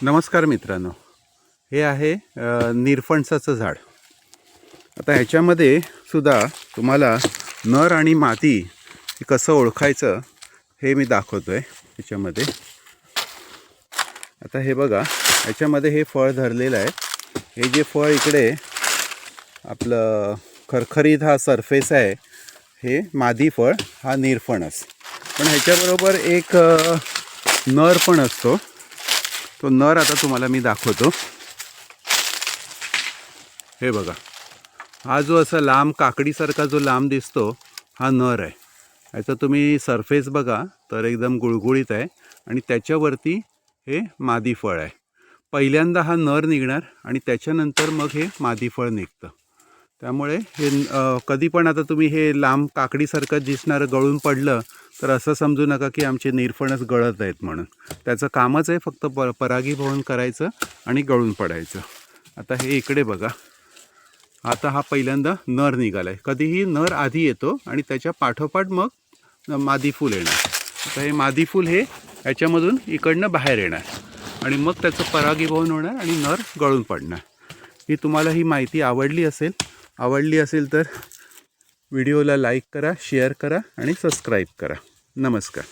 नमस्कार मित्रांनो, हे आहे निरफणसाचं झाड। आता ह्याच्यामध्ये सुद्धा तुम्हाला नर आणि मादी हे कसं ओळखायचं हे मी दाखवतोय ह्याच्यामध्ये। आता हे बघा, ह्याच्यामध्ये हे फळ धरलेलं आहे। हे जे फळ इकडे आपलं खरखरीत हा सरफेस आहे, हे मादी फळ, हा निरफणस। पण ह्याच्याबरोबर एक नर पण असतो। तो नर आता तुम्हाला मी दाखवतो। हे बघा, हा जो असा लांब काकडीसारखा जो लांब दिसतो हा नर आहे। याचा तुम्ही सरफेस बघा तर एकदम गुळगुळीत आहे आणि त्याच्यावरती हे मादी फळ आहे। पहिल्यांदा हा नर निघणार आणि त्याच्यानंतर मग हे मादी फळ निघतं। त्यामुळे हे कधी पण आता तुम्ही हे लांब काकडीसारखं दिसणारं गळून पडलं तर असं समजू नका की आमचे निरफणस गळत आहेत म्हणून। त्याचं कामच आहे फक्त परागीभवन करायचं आणि गळून पडायचं। आता हे इकडे बघा, आता हा पहिल्यांदा नर निघाला आहे। कधीही नर आधी येतो आणि त्याच्या पाठोपाठ मग मादी फूल येणार। आता हे मादी फूल हे ह्याच्यामधून इकडनं बाहेर येणार आणि मग त्याचं परागीभवन होणार आणि नर गळून पडणार। ही तुम्हाला ही माहिती आवडली असेल तर व्हिडिओला लाईक करा, शेअर करा आणि सबस्क्राईब करा। नमस्कार।